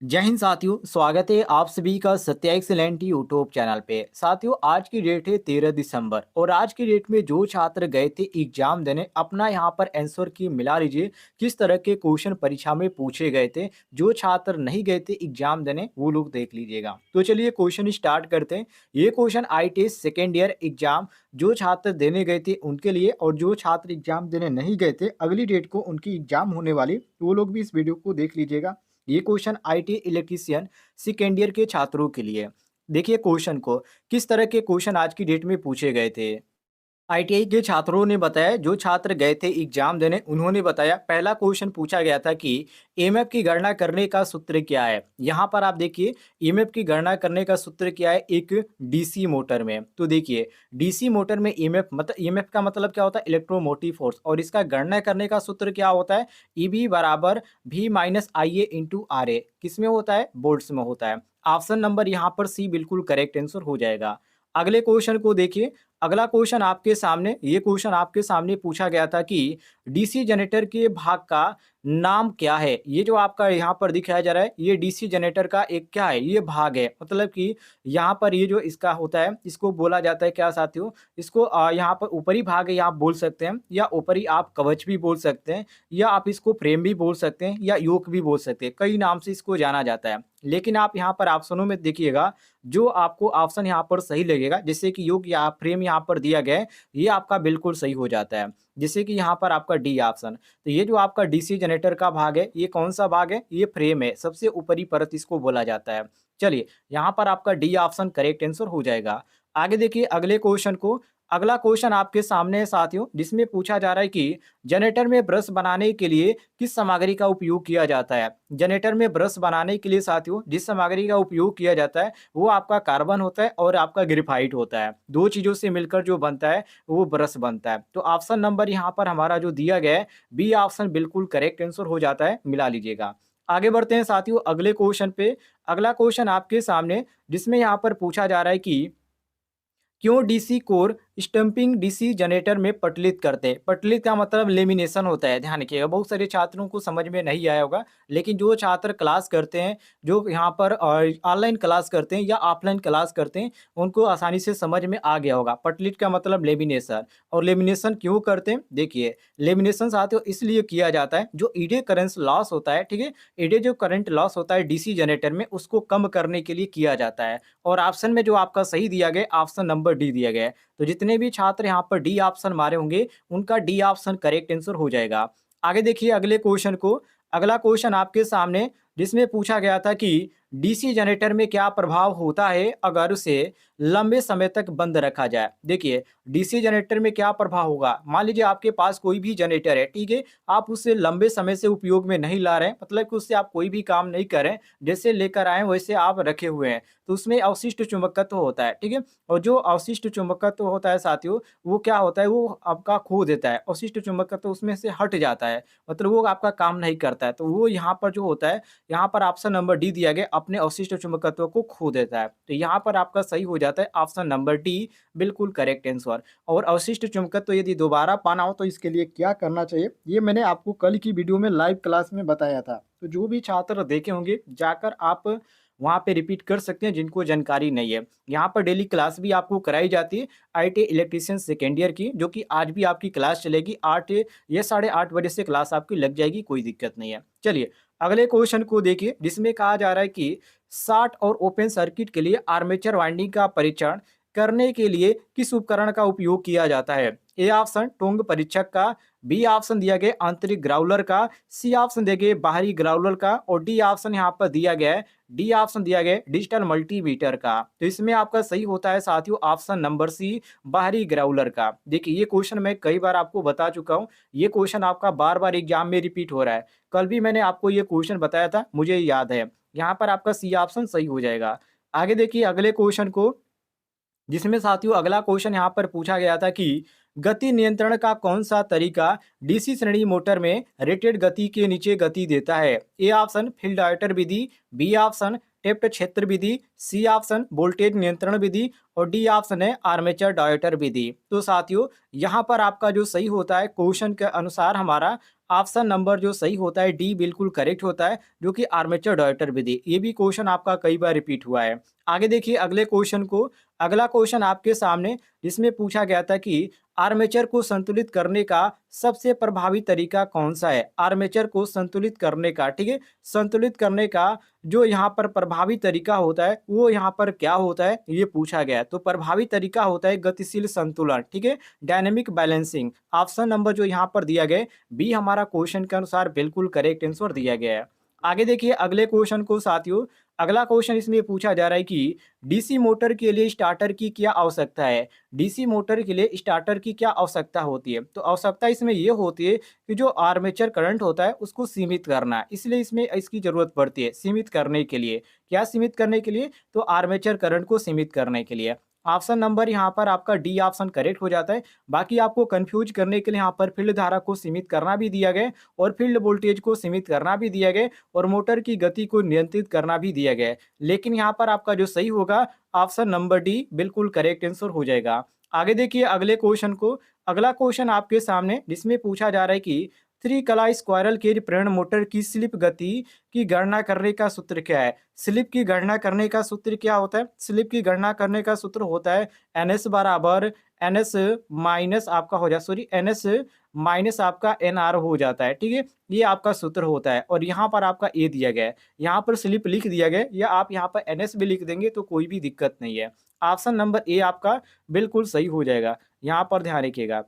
जय हिंद साथियों, स्वागत है आप सभी का सत्या एक्सीलेंट यूट्यूब चैनल पे। साथियों, आज की डेट है 13 दिसंबर और आज की डेट में जो छात्र गए थे एग्जाम देने, अपना यहाँ पर आंसर की मिला लीजिए किस तरह के क्वेश्चन परीक्षा में पूछे गए थे। जो छात्र नहीं गए थे एग्जाम देने वो लोग देख लीजिएगा। तो चलिए क्वेश्चन स्टार्ट करते हैं। ये question ITS second year exam जो छात्र देने गए थे उनके लिए, और जो छात्र एग्जाम देने नहीं गए थे अगली डेट को उनकी एग्जाम होने वाली, वो लोग भी इस वीडियो को देख लीजिएगा। ये question IT electrician second year के छात्रों के लिए। देखिए क्वेश्चन को, किस तरह के क्वेश्चन आज की डेट में पूछे गए थे। ITI के छात्रों ने बताया, जो छात्र गए थे एग्जाम देने उन्होंने बताया। पहला क्वेश्चन पूछा गया था कि EMF की गणना करने का सूत्र क्या है। यहाँ पर आप देखिए EMF की गणना करने का सूत्र क्या है एक DC मोटर में। तो देखिए DC मोटर में EMF का मतलब क्या होता है, इलेक्ट्रोमोटिव फोर्स, और इसका गणना करने का सूत्र क्या होता है, EB बराबर V-IA इंटू RA। किस में होता है, वोल्ट्स में होता है। ऑप्शन नंबर यहाँ पर C बिल्कुल करेक्ट आंसर हो जाएगा। अगले क्वेश्चन को देखिए। अगला क्वेश्चन आपके सामने, ये क्वेश्चन आपके सामने पूछा गया था कि डीसी जनरेटर के भाग का नाम क्या है। ये जो आपका यहाँ पर दिखाया जा रहा है ये डीसी जनरेटर का एक क्या है, ये भाग है। मतलब कि यहाँ पर ये जो इसका होता है इसको बोला जाता है क्या साथियों, इसको यहाँ पर ऊपरी भाग है, ये आप बोल सकते हैं, या ऊपरी आप कवच भी बोल सकते हैं, या आप इसको फ्रेम भी बोल सकते हैं, या योक भी बोल सकते हैं। कई नाम से इसको जाना जाता है। लेकिन आप यहाँ पर ऑप्शनों में देखिएगा, जो आपको ऑप्शन यहाँ पर सही लगेगा, जैसे कि योग या फ्रेम यहाँ पर दिया गया है, ये आपका बिल्कुल सही हो जाता है। जैसे कि यहाँ पर आपका डी ऑप्शन। तो ये जो आपका डीसी जनरेटर का भाग है, ये कौन सा भाग है, ये फ्रेम है, सबसे ऊपरी परत इसको बोला जाता है। चलिए यहाँ पर आपका डी ऑप्शन करेक्ट आंसर हो जाएगा। आगे देखिए अगले क्वेश्चन को। अगला क्वेश्चन आपके सामने है साथियों, जिसमें पूछा जा रहा है कि जनरेटर में ब्रश बनाने के लिए किस सामग्री का उपयोग किया जाता है। जनरेटर में ब्रश बनाने के लिए साथियों जिस सामग्री का उपयोग किया जाता है वो आपका कार्बन होता है और आपका ग्रेफाइट होता है। दो चीजों से मिलकर जो बनता है वो ब्रश बनता है। तो ऑप्शन नंबर यहाँ पर हमारा जो दिया गया है बी ऑप्शन बिल्कुल करेक्ट आंसर हो जाता है, मिला लीजिएगा। आगे बढ़ते हैं साथियों अगले क्वेश्चन पे। अगला क्वेश्चन आपके सामने, जिसमें यहाँ पर पूछा जा रहा है कि क्यों DC core stumping DC generator में पटलित करते हैं। पटलित का मतलब लेमिनेशन होता है, ध्यान रखिएगा। बहुत सारे छात्रों को समझ में नहीं आया होगा, लेकिन जो छात्र क्लास करते हैं, जो यहाँ पर ऑनलाइन क्लास करते हैं या ऑफलाइन क्लास करते हैं, उनको आसानी से समझ में आ गया होगा। पटलित का मतलब लेमिनेशन। और लेमिनेशन क्यों करते हैं, देखिए लेमिनेशन साथियों इसलिए किया जाता है, जो ईडे करंट लॉस होता है, ठीक है, ईडे जो करंट लॉस होता है डीसी जनरेटर में, उसको कम करने के लिए किया जाता है। और ऑप्शन में जो आपका सही दिया गया ऑप्शन नंबर डी दिया गया है। तो जितने भी छात्र यहाँ पर डी ऑप्शन मारे होंगे उनका डी ऑप्शन करेक्ट आंसर हो जाएगा। आगे देखिए अगले क्वेश्चन को। अगला क्वेश्चन आपके सामने, जिसमें पूछा गया था कि डीसी जनरेटर में क्या प्रभाव होता है अगर उसे लंबे समय तक बंद रखा जाए। देखिए डीसी जनरेटर में क्या प्रभाव होगा। मान लीजिए आपके पास कोई भी जनरेटर है, ठीक है, आप उसे लंबे समय से उपयोग में नहीं ला रहे हैं, मतलब कि उससे आप कोई भी काम नहीं कर रहे हैं, जैसे लेकर आए वैसे आप रखे हुए हैं, तो उसमें अवशिष्ट चुंबकत्व होता है, ठीक है। और जो अवशिष्ट चुंबकत्व होता है साथियों, वो क्या होता है, वो आपका खो देता है, अवशिष्ट चुंबकत्व उसमें से हट जाता है, मतलब वो आपका काम नहीं करता है। तो वो यहाँ पर जो होता है, यहाँ पर ऑप्शन नंबर डी दिया गया, अपने अवशिष्ट चुंबकत्व को खो देता है। तो यहाँ पर आपका सही हो जाता है ऑप्शन नंबर डी बिल्कुल करेक्ट आंसर। और अवशिष्ट चुंबकत्व यदि दोबारा पाना हो तो इसके लिए क्या करना चाहिए, ये मैंने आपको कल की वीडियो में लाइव क्लास में बताया था। तो जो भी छात्र देखे होंगे जाकर आप वहाँ पे रिपीट कर सकते हैं, जिनको जानकारी नहीं है। यहाँ पर डेली क्लास भी आपको कराई जाती है ITI इलेक्ट्रीशियन सेकेंड ईयर की, जो कि आज भी आपकी क्लास चलेगी 8 या 8:30 बजे से क्लास आपकी लग जाएगी, कोई दिक्कत नहीं है। चलिए अगले क्वेश्चन को देखिए, जिसमें कहा जा रहा है कि शॉर्ट और ओपन सर्किट के लिए आर्मेचर वाइंडिंग का परीक्षण करने के लिए किस उपकरण का उपयोग किया जाता है। ए ऑप्शन टोंग परीक्षक का, बी ऑप्शन दिया गया आंतरिक ग्राउलर का, सी ऑप्शन दिया गया बाहरी ग्राउलर का, और डी ऑप्शन यहाँ पर दिया गया है, डी ऑप्शन दिया गया है डिजिटल मल्टीमीटर का। तो इसमें आपका सही होता है साथियों ऑप्शन नंबर सी बाहरी ग्राउलर का। देखिए ये क्वेश्चन मैं कई बार आपको बता चुका हूँ, ये क्वेश्चन आपका बार बार एग्जाम में रिपीट हो रहा है। कल भी मैंने आपको ये क्वेश्चन बताया था, मुझे याद है। यहाँ पर आपका सी ऑप्शन सही हो जाएगा। आगे देखिए अगले क्वेश्चन को, जिसमें साथियों अगला क्वेश्चन यहाँ पर पूछा गया था कि गति नियंत्रण का कौन सा तरीका डीसी श्रेणी मोटर में रेटेड गति के नीचे गति देता है। ए ऑप्शन फील्ड डायोटर विधि, बी ऑप्शन टेप्ड क्षेत्र विधि, सी ऑप्शन वोल्टेज नियंत्रण विधि, और डी ऑप्शन है आर्मेचर डायोटर विधि। तो साथियों यहाँ पर आपका जो सही होता है क्वेश्चन के अनुसार हमारा ऑप्शन नंबर जो सही होता है डी बिल्कुल करेक्ट होता है, जो कि आर्मेचर डायरेक्टर विधि। ये भी क्वेश्चन आपका कई बार रिपीट हुआ है। आगे देखिए अगले क्वेश्चन को। अगला क्वेश्चन आपके सामने जिसमें पूछा गया था कि आर्मेचर को संतुलित करने का सबसे प्रभावी तरीका कौन सा है? आर्मेचर को संतुलित करने का, ठीक है, संतुलित करने का जो यहाँ पर प्रभावी तरीका होता है वो यहाँ पर क्या होता है ये पूछा गया है। तो प्रभावी तरीका होता है गतिशील संतुलन, ठीक है, डायनेमिक बैलेंसिंग। ऑप्शन नंबर जो यहाँ पर दिया गया है बी हमारा क्वेश्चन के अनुसार बिल्कुल करेक्ट आंसर दिया गया है। आगे देखिए अगले क्वेश्चन को साथियों। अगला क्वेश्चन इसमें पूछा जा रहा है कि डीसी मोटर के लिए स्टार्टर की क्या आवश्यकता है? डीसी मोटर के लिए स्टार्टर की क्या आवश्यकता होती है? तो आवश्यकता इसमें ये होती है कि जो आर्मेचर करंट होता है उसको सीमित करना, इसलिए इसमें इसकी जरूरत पड़ती है सीमित करने के लिए। क्या सीमित करने के लिए? तो आर्मेचर करंट को सीमित करने के लिए। ऑप्शन नंबर यहाँ पर आपका डी ऑप्शन करेक्ट हो जाता है। बाकी आपको कंफ्यूज करने के लिए यहाँ पर फील्ड धारा को सीमित करना भी दिया गया और फील्ड वोल्टेज को सीमित करना भी दिया गया और मोटर की गति को नियंत्रित करना भी दिया गया है। लेकिन यहाँ पर आपका जो सही होगा ऑप्शन नंबर डी बिल्कुल करेक्ट आंसर हो जाएगा। आगे देखिए अगले क्वेश्चन को। अगला क्वेश्चन आपके सामने जिसमें पूछा जा रहा है कि थ्री कला स्क्वायरल केज प्रेरण मोटर की स्लिप गति की गणना करने का सूत्र क्या है? स्लिप की गणना करने का सूत्र क्या होता है? स्लिप की गणना करने का सूत्र होता है एन एस बराबर एन एस माइनस आपका हो जाए सॉरी एन एस माइनस आपका एन आर हो जाता है, ठीक है, ये आपका सूत्र होता है। और यहाँ पर आपका ए दिया गया है, यहाँ पर स्लिप लिख दिया गया है, या आप यहाँ पर एन एस भी लिख देंगे तो कोई भी दिक्कत नहीं है। ऑप्शन नंबर ए आपका बिल्कुल सही हो जाएगा। यहाँ पर ध्यान रखिएगा,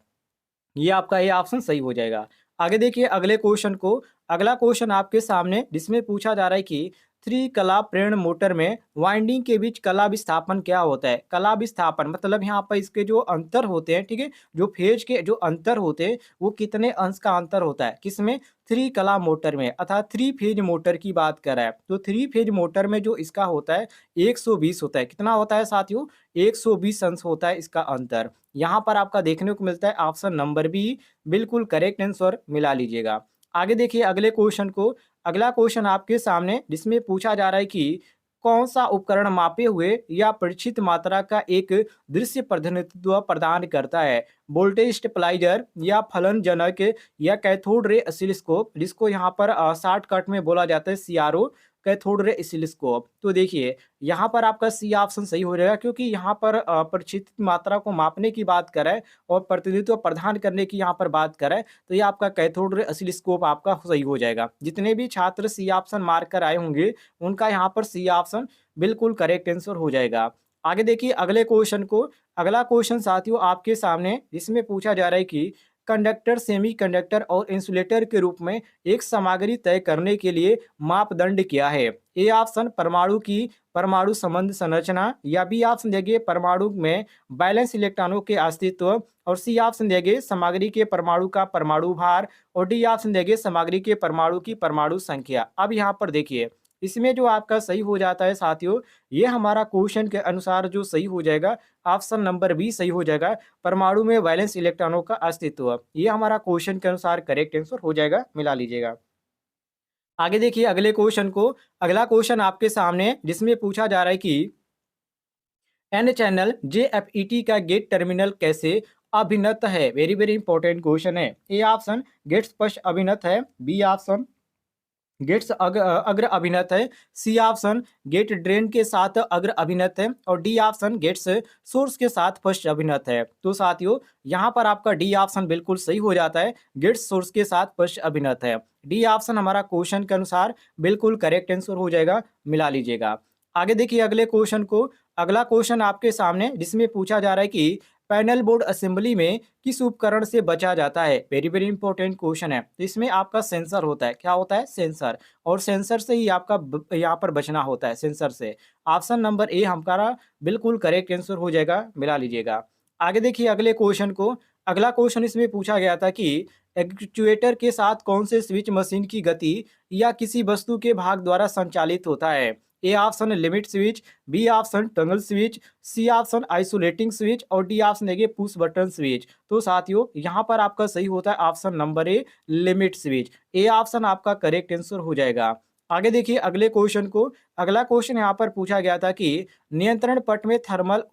ये आपका ए ऑप्शन सही हो जाएगा। आगे देखिए अगले क्वेश्चन को। अगला क्वेश्चन आपके सामने जिसमें पूछा जा रहा है कि थ्री कला प्रेरण मोटर में वाइंडिंग के बीच कला विस्थापन क्या होता है? कला विस्थापन मतलब यहाँ पर इसके जो अंतर होते हैं, ठीक है, जो फेज के जो अंतर होते हैं वो कितने अंश का अंतर होता है? किसमें? थ्री कला मोटर में, अर्थात थ्री फेज मोटर की बात कर रहा है। तो थ्री फेज मोटर में जो इसका होता है 120 होता है। कितना होता है साथियों? 120 अंश होता है इसका अंतर। यहाँ पर आपका देखने को मिलता है ऑप्शन नंबर बी बिल्कुल करेक्ट आंसर मिला लीजिएगा। आगे देखिए अगले क्वेश्चन को। अगला क्वेश्चन आपके सामने जिसमें पूछा जा रहा है कि कौन सा उपकरण मापे हुए या परिचित मात्रा का एक दृश्य प्रतिनिधित्व प्रदान करता है? वोल्टेज स्टेबलाइजर या फलनजनक या कैथोड रे ऑसिलोस्कोप, जिसको यहाँ पर शॉर्टकट में बोला जाता है सीआरओ, कैथोड रे ऑसिलोस्कोप। तो देखिए यहाँ पर आपका सी ऑप्शन सही हो जाएगा, क्योंकि यहाँ पर परिचित मात्रा को मापने की बात करें और प्रतिनिधित्व प्रदान करने की यहाँ पर बात करें तो ये आपका कैथोड रे ऑसिलोस्कोप आपका सही हो जाएगा। जितने भी छात्र सी ऑप्शन मार्क कर आए होंगे उनका यहाँ पर सी ऑप्शन बिल्कुल करेक्ट आंसर हो जाएगा। आगे देखिए अगले क्वेश्चन को। अगला क्वेश्चन साथियों आपके सामने जिसमें पूछा जा रहा है कि कंडक्टर, सेमीकंडक्टर और इंसुलेटर के रूप में एक सामग्री तय करने के लिए मापदंड क्या है? ए ऑप्शन परमाणु की परमाणु संबंध संरचना, या बी ऑप्शन देंगे परमाणु में बैलेंस इलेक्ट्रॉनों के अस्तित्व, और सी ऑप्शन देंगे सामग्री के परमाणु का परमाणु भार, और डी ऑप्शन देंगे सामग्री के परमाणु की परमाणु संख्या। अब यहाँ पर देखिए इसमें जो आपका सही हो जाता है साथियों, ये हमारा क्वेश्चन के अनुसार जो सही हो जाएगा ऑप्शन नंबर बी सही हो जाएगा, परमाणु में वैलेंस इलेक्ट्रॉनों का अस्तित्व। ये हमारा क्वेश्चन के अनुसार करेक्ट आंसर हो जाएगा, मिला लीजिएगा। आगे देखिए अगले क्वेश्चन को। अगला क्वेश्चन आपके सामने जिसमें पूछा जा रहा है कि एन चैनल जेएफईटी का गेट टर्मिनल कैसे अभिन्नत है? वेरी वेरी इंपॉर्टेंट क्वेश्चन है। ए ऑप्शन गेट स्पष्ट अभिन्नत है, बी ऑप्शन गेट्स अग्र अभिनत है, सी ऑप्शन गेट ड्रेन के साथ अग्र अभिनत है, और डी ऑप्शन गेट्स सोर्स के साथ फर्स्ट अभिनत है। तो साथियों यहाँ पर आपका डी ऑप्शन बिल्कुल सही हो जाता है, गेट्स सोर्स के साथ फर्स्ट अभिनत है। डी ऑप्शन हमारा क्वेश्चन के अनुसार बिल्कुल करेक्ट आंसर हो जाएगा, मिला लीजिएगा। आगे देखिए अगले क्वेश्चन को। अगला क्वेश्चन आपके सामने जिसमें पूछा जा रहा है कि पैनल बोर्ड असेंबली में किस उपकरण से बचा जाता है? वेरी वेरी इंपॉर्टेंट क्वेश्चन है। तो इसमें आपका सेंसर होता है। क्या होता है? सेंसर। और सेंसर से ही आपका यहाँ पर बचना होता है, सेंसर से। ऑप्शन नंबर ए हमारा बिल्कुल करेक्ट आंसर हो जाएगा, मिला लीजिएगा। आगे देखिए अगले क्वेश्चन को। अगला क्वेश्चन इसमें पूछा गया था कि एक्चुएटर के साथ कौन से स्विच मशीन की गति या किसी वस्तु के भाग द्वारा संचालित होता है? A option limit switch, B option tunnel switch, C option isolating switch, और डी ऑप्शन देंगे पुश बटन स्विच। तो साथियों यहाँ पर आपका सही होता है option number A limit switch. A option आपका करेक्ट आंसर हो जाएगा। आगे देखिए अगले क्वेश्चन को। अगला क्वेश्चन यहाँ पर पूछा गया था कि नियंत्रण पट में थर्मल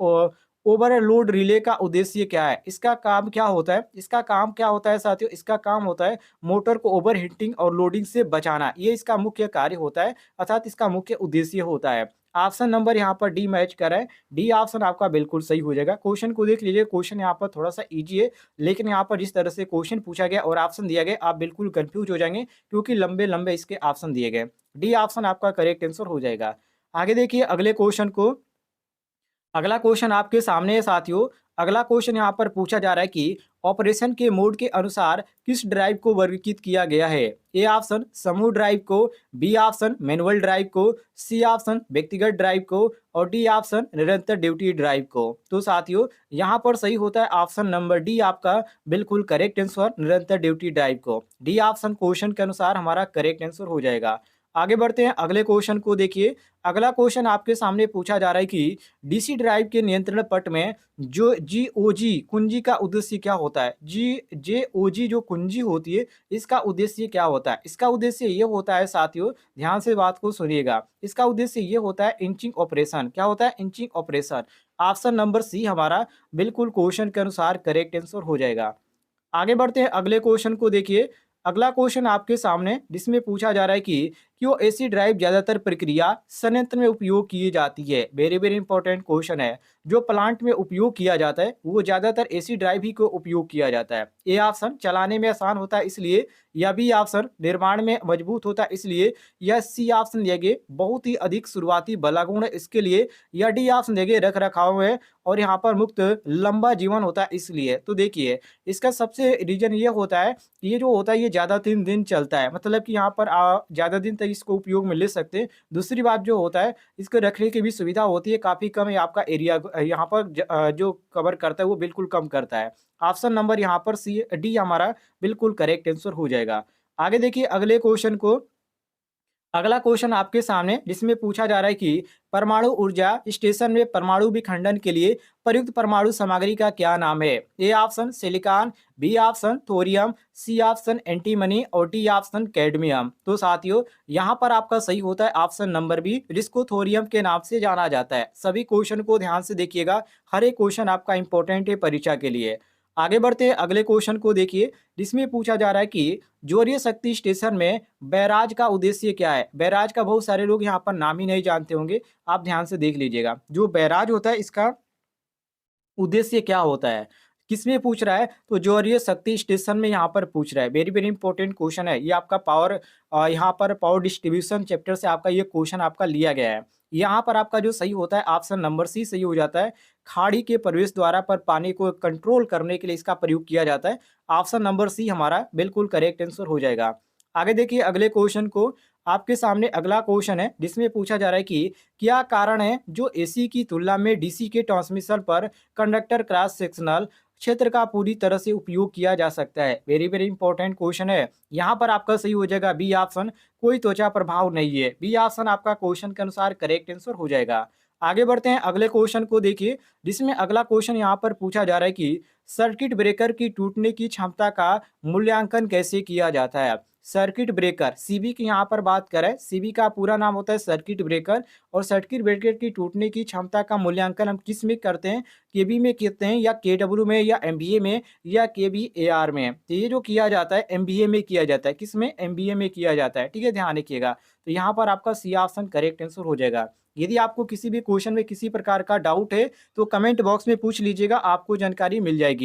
ओवरलोड रिले का उद्देश्य क्या है? इसका काम क्या होता है? इसका काम क्या होता है साथियों? इसका काम होता है मोटर को ओवरहीटिंग और लोडिंग से बचाना। ये इसका मुख्य कार्य होता है, अर्थात इसका मुख्य उद्देश्य होता है। ऑप्शन नंबर यहाँ पर डी मैच कर रहा है। डी ऑप्शन आपका बिल्कुल सही हो जाएगा। क्वेश्चन को देख लीजिए, क्वेश्चन यहाँ पर थोड़ा-सा ईज़ी है, लेकिन यहाँ पर जिस तरह से क्वेश्चन पूछा गया और ऑप्शन दिया गया, आप बिल्कुल कन्फ्यूज़ हो जाएँगे क्योंकि लंबे-लंबे इसके ऑप्शन दिए गए। डी ऑप्शन आपका करेक्ट आंसर हो जाएगा। आगे देखिए अगले क्वेश्चन को। अगला क्वेश्चन आपके सामने है साथियों। अगला क्वेश्चन यहाँ पर पूछा जा रहा है कि ऑपरेशन के मोड के अनुसार किस ड्राइव को वर्गीकृत किया गया है? ए ऑप्शन समूह ड्राइव को, बी ऑप्शन मैनुअल ड्राइव को, सी ऑप्शन व्यक्तिगत ड्राइव को और डी ऑप्शन निरंतर ड्यूटी ड्राइव को। तो साथियों यहाँ पर सही होता है ऑप्शन नंबर डी आपका बिल्कुल करेक्ट आंसर, निरंतर ड्यूटी ड्राइव को। डी ऑप्शन क्वेश्चन के अनुसार हमारा करेक्ट आंसर हो जाएगा। आगे बढ़ते हैं अगले क्वेश्चन को देखिए। अगला क्वेश्चन आपके सामने पूछा जा रहा है कि डीसी ड्राइव के नियंत्रण पट में जो जीओजी कुंजी का उद्देश्य क्या होता है? जी जेओजी जो कुंजी होती है, इसका उद्देश्य क्या होता है? इसका उद्देश्य ये होता है साथियों, ध्यान से बात को सुनिएगा। इसका उद्देश्य ये होता है इंचिंग ऑपरेशन। क्या होता है? Inching operation. Option number C हमारा बिल्कुल क्वेश्चन के अनुसार करेक्ट आंसर हो जाएगा। आगे बढ़ते हैं अगले क्वेश्चन को देखिए। अगला क्वेश्चन आपके सामने जिसमें पूछा जा रहा है कि क्यों एसी ड्राइव ज्यादातर प्रक्रिया संयंत्र में उपयोग की जाती है? वेरी वेरी इंपॉर्टेंट क्वेश्चन है। जो प्लांट में उपयोग किया जाता है वो ज्यादातर एसी ड्राइव ही को उपयोग किया जाता है। ए ऑप्शन चलाने में आसान होता है इसलिए, या बी ऑप्शन निर्माण में मजबूत होता है इसलिए, या सी ऑप्शन देंगे बहुत ही अधिक शुरुआती बलागुण है इसके लिए, या डी ऑप्शन देंगे रख रखाव है और यहाँ पर मुक्त लंबा जीवन होता है इसलिए। तो देखिए इसका सबसे रीजन ये होता है कि ये जो होता है ये ज़्यादा दिन चलता है, मतलब कि यहाँ पर ज़्यादा दिन तक इसको उपयोग में ले सकते हैं। दूसरी बात जो होता है इसको रखने की भी सुविधा होती है, काफ़ी कम है आपका एरिया यहाँ पर जो कवर करता है वो बिल्कुल कम करता है। ऑप्शन नंबर यहाँ पर सी डी हमारा बिल्कुल करेक्ट आंसर हो जाएगा। आगे देखिए अगले क्वेश्चन को। अगला क्वेश्चन आपके सामने जिसमें पूछा जा रहा है कि परमाणु ऊर्जा स्टेशन में परमाणु विखंडन के लिए प्रयुक्त परमाणु सामग्री का क्या नाम है? A option silicon, B option thorium, C option antimony और डी ऑप्शन कैडमियम। तो साथियों यहाँ पर आपका सही होता है ऑप्शन नंबर बी, जिसको थोरियम के नाम से जाना जाता है। सभी क्वेश्चन को ध्यान से देखिएगा, हर एक क्वेश्चन आपका इंपॉर्टेंट है परीक्षा के लिए। आगे बढ़ते हैं अगले क्वेश्चन को देखिए, जिसमें पूछा जा रहा है कि जोरीय शक्ति स्टेशन में बैराज का उद्देश्य क्या है? बैराज का बहुत सारे लोग यहाँ पर नाम ही नहीं जानते होंगे, आप ध्यान से देख लीजिएगा। जो बैराज होता है इसका उद्देश्य क्या होता है? किसमें पूछ रहा है? तो जोरीय शक्ति स्टेशन में यहाँ पर पूछ रहा है। वेरी वेरी इंपॉर्टेंट क्वेश्चन है ये आपका पावर, यहाँ पर पावर डिस्ट्रीब्यूशन चैप्टर से आपका ये क्वेश्चन आपका लिया गया है। यहाँ पर आपका जो सही होता है ऑप्शन नंबर सी सही हो जाता है। खाड़ी के प्रवेश द्वारा पर पानी को कंट्रोल करने के लिए इसका प्रयोग किया जाता है। ऑप्शन नंबर सी हमारा बिल्कुल करेक्ट आंसर हो जाएगा। आगे देखिए अगले क्वेश्चन को। आपके सामने अगला क्वेश्चन है जिसमें पूछा जा रहा है कि क्या कारण है जो एसी की तुलना में डीसी के ट्रांसमिशन पर कंडक्टर क्रॉस सेक्शनल क्षेत्र का पूरी तरह से उपयोग किया जा सकता है? वेरी वेरी इंपॉर्टेंट क्वेश्चन है। यहाँ पर आपका सही हो जाएगा बी ऑप्शन, कोई त्वचा प्रभाव नहीं है। बी ऑप्शन आपका क्वेश्चन के अनुसार करेक्ट आंसर हो जाएगा। आगे बढ़ते हैं अगले क्वेश्चन को देखिए, जिसमें अगला क्वेश्चन यहाँ पर पूछा जा रहा है कि सर्किट ब्रेकर की टूटने की क्षमता का मूल्यांकन कैसे किया जाता है? सर्किट ब्रेकर सीबी की यहाँ पर बात करें, सीबी का पूरा नाम होता है सर्किट ब्रेकर, और सर्किट ब्रेकर की टूटने की क्षमता का मूल्यांकन हम किस में करते हैं? केबी में करते हैं, या केडब्ल्यू में, या एमबीए में, या केबीएआर में। तो ये जो किया जाता है एमबीए में किया जाता है। किसमें? एमबीए में किया जाता है। ठीक है, ध्यान रखिएगा। तो यहाँ पर आपका सी ऑप्शन करेक्ट आंसर हो जाएगा। यदि आपको किसी भी क्वेश्चन में किसी प्रकार का डाउट है तो कमेंट बॉक्स में पूछ लीजिएगा, आपको जानकारी मिल जाएगी।